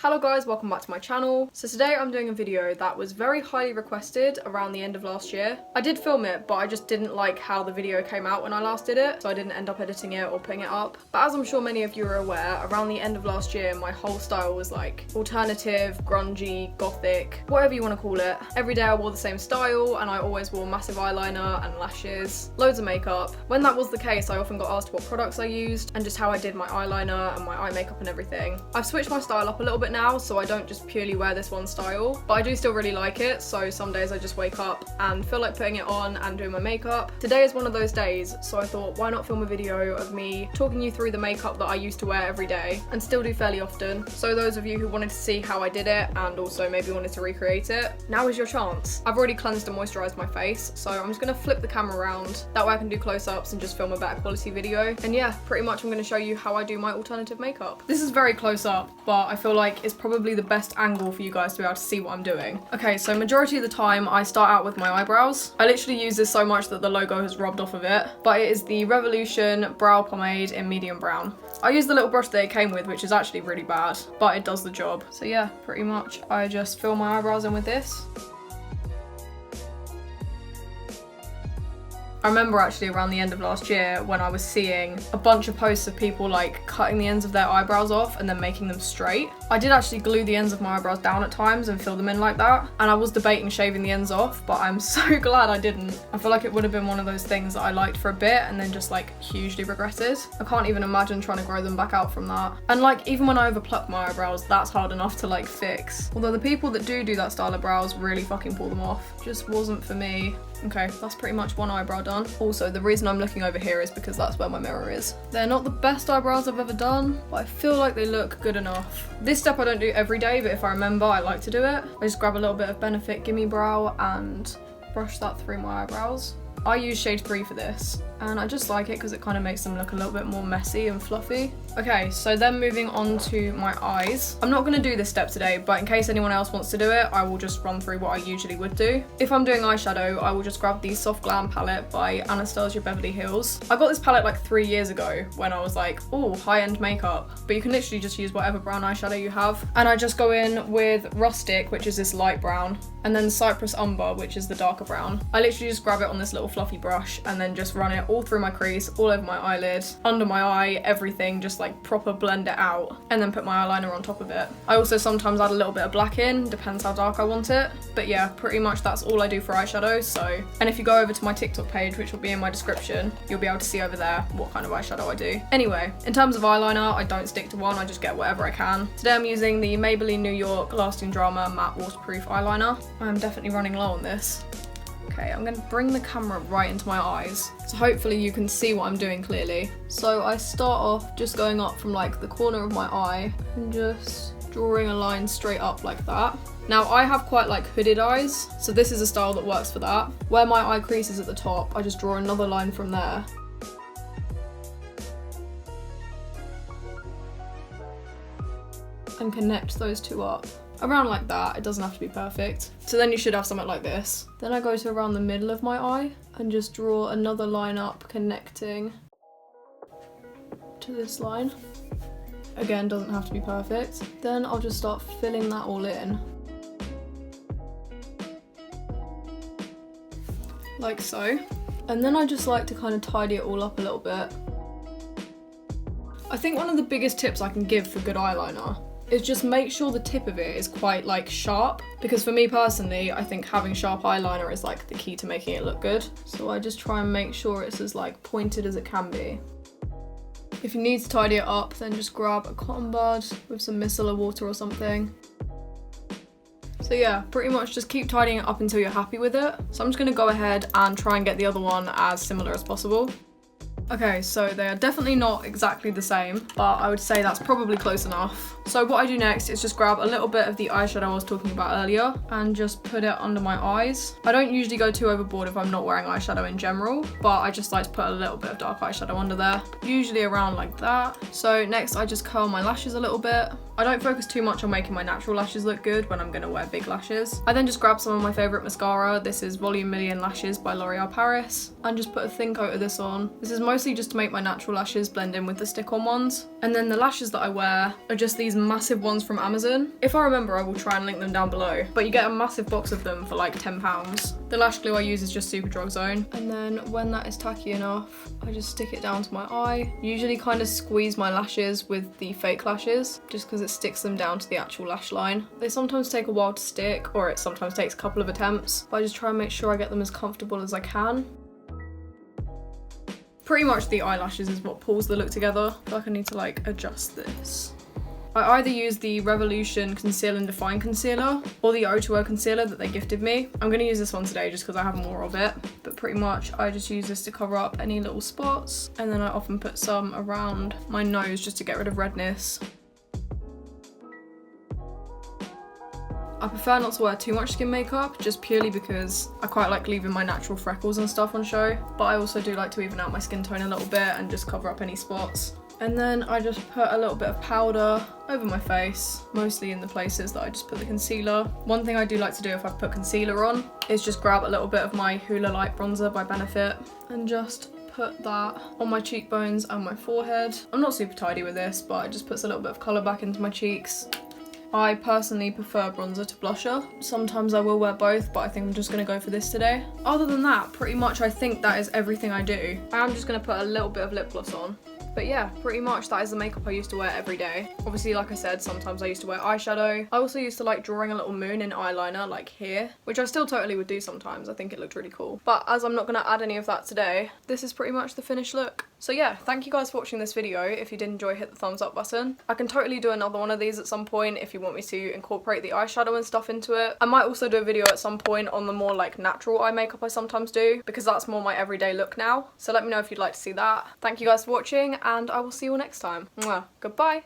Hello guys, welcome back to my channel. So today I'm doing a video that was very highly requested around the end of last year. I did film it, but I just didn't like how the video came out when I last did it, so I didn't end up editing it or putting it up. But as I'm sure many of you are aware, around the end of last year, my whole style was like alternative, grungy, gothic, whatever you want to call it. Every day I wore the same style and I always wore massive eyeliner and lashes, loads of makeup. When that was the case, I often got asked what products I used and just how I did my eyeliner and my eye makeup and everything. I've switched my style up a little bit now, so I don't just purely wear this one style, but I do still really like it, so some days I just wake up and feel like putting it on and doing my makeup. Today is one of those days, so I thought why not film a video of me talking you through the makeup that I used to wear every day and still do fairly often. So those of you who wanted to see how I did it and also maybe wanted to recreate it, now is your chance. I've already cleansed and moisturised my face, so I'm just going to flip the camera around, that way I can do close-ups and just film a better quality video. And yeah, pretty much I'm going to show you how I do my alternative makeup. This is very close up, but I feel like it's probably the best angle for you guys to be able to see what I'm doing. Okay, so majority of the time I start out with my eyebrows. I literally use this so much that the logo has rubbed off of it, but it is the Revolution Brow Pomade in medium brown. I use the little brush that it came with, which is actually really bad, but it does the job. So yeah, pretty much I just fill my eyebrows in with this. I remember actually around the end of last year when I was seeing a bunch of posts of people like cutting the ends of their eyebrows off and then making them straight. I did actually glue the ends of my eyebrows down at times and fill them in like that, and I was debating shaving the ends off, but I'm so glad I didn't. I feel like it would have been one of those things that I liked for a bit and then just like hugely regretted. I can't even imagine trying to grow them back out from that. And like even when I overpluck my eyebrows, that's hard enough to like fix. Although the people that do that style of brows really fucking pull them off. Just wasn't for me. Okay, that's pretty much one eyebrow done. Also, the reason I'm looking over here is because that's where my mirror is. They're not the best eyebrows I've ever done, but I feel like they look good enough. This step I don't do every day, but if I remember, I like to do it. I just grab a little bit of Benefit Gimme Brow and brush that through my eyebrows. I use shade 3 for this, and I just like it because it kind of makes them look a little bit more messy and fluffy. Okay, so then moving on to my eyes. I'm not going to do this step today, but in case anyone else wants to do it, I will just run through what I usually would do. If I'm doing eyeshadow, I will just grab the Soft Glam palette by Anastasia Beverly Hills. I got this palette like 3 years ago when I was like, oh, high-end makeup, but you can literally just use whatever brown eyeshadow you have. And I just go in with Rustic, which is this light brown, and then Cypress Umber, which is the darker brown. I literally just grab it on this little fluffy brush and then just run it all through my crease, all over my eyelid, under my eye, everything, just like proper blend it out, and then put my eyeliner on top of it. I also sometimes add a little bit of black in, depends how dark I want it, but yeah, pretty much that's all I do for eyeshadow. So, and if you go over to my TikTok page, which will be in my description, you'll be able to see over there what kind of eyeshadow I do. Anyway, in terms of eyeliner, I don't stick to one, I just get whatever I can. Today I'm using the Maybelline New York Lasting Drama Matte Waterproof Eyeliner. I'm definitely running low on this. Okay, I'm going to bring the camera right into my eyes, so hopefully you can see what I'm doing clearly. So I start off just going up from like the corner of my eye and just drawing a line straight up like that. Now I have quite like hooded eyes, so this is a style that works for that. Where my eye crease is at the top, I just draw another line from there. And connect those two up. Around like that, it doesn't have to be perfect. So then you should have something like this. Then I go to around the middle of my eye and just draw another line up connecting to this line. Again, doesn't have to be perfect. Then I'll just start filling that all in. Like so. And then I just like to kind of tidy it all up a little bit. I think one of the biggest tips I can give for good eyeliner is just make sure the tip of it is quite like sharp, because for me personally, I think having sharp eyeliner is like the key to making it look good. So I just try and make sure it's as like pointed as it can be. If you need to tidy it up, then just grab a cotton bud with some micellar water or something. So yeah, pretty much just keep tidying it up until you're happy with it. So I'm just gonna go ahead and try and get the other one as similar as possible. Okay, so they are definitely not exactly the same, but I would say that's probably close enough. So what I do next is just grab a little bit of the eyeshadow I was talking about earlier and just put it under my eyes. I don't usually go too overboard if I'm not wearing eyeshadow in general, but I just like to put a little bit of dark eyeshadow under there, usually around like that. So next I just curl my lashes a little bit. I don't focus too much on making my natural lashes look good when I'm going to wear big lashes. I then just grab some of my favourite mascara. This is Volume Million Lashes by L'Oreal Paris, and just put a thin coat of this on. This is mostly mostly just to make my natural lashes blend in with the stick-on ones. And then the lashes that I wear are just these massive ones from Amazon. If I remember, I will try and link them down below, but you get a massive box of them for like £10. The lash glue I use is just Superdrug Zone. And then when that is tacky enough, I just stick it down to my eye. Usually kind of squeeze my lashes with the fake lashes, just because it sticks them down to the actual lash line. They sometimes take a while to stick, or it sometimes takes a couple of attempts, but I just try and make sure I get them as comfortable as I can. Pretty much the eyelashes is what pulls the look together. I feel like I need to like adjust this. I either use the Revolution Conceal and Define Concealer or the O2O Concealer that they gifted me. I'm going to use this one today just because I have more of it. But pretty much I just use this to cover up any little spots, and then I often put some around my nose just to get rid of redness. I prefer not to wear too much skin makeup just purely because I quite like leaving my natural freckles and stuff on show, but I also do like to even out my skin tone a little bit and just cover up any spots. And then I just put a little bit of powder over my face, mostly in the places that I just put the concealer. One thing I do like to do if I've put concealer on is just grab a little bit of my Hoola Light Bronzer by Benefit and just put that on my cheekbones and my forehead. I'm not super tidy with this, but it just puts a little bit of colour back into my cheeks. I personally prefer bronzer to blusher. Sometimes I will wear both, but I think I'm just going to go for this today. Other than that, pretty much I think that is everything I do. I am just going to put a little bit of lip gloss on. But yeah, pretty much that is the makeup I used to wear every day. Obviously, like I said, sometimes I used to wear eyeshadow. I also used to like drawing a little moon in eyeliner, like here, which I still totally would do sometimes. I think it looked really cool. But as I'm not going to add any of that today, this is pretty much the finished look. So yeah, thank you guys for watching this video. If you did enjoy, hit the thumbs up button. I can totally do another one of these at some point if you want me to incorporate the eyeshadow and stuff into it. I might also do a video at some point on the more like natural eye makeup I sometimes do, because that's more my everyday look now. So let me know if you'd like to see that. Thank you guys for watching, and I will see you all next time. Mwah. Goodbye.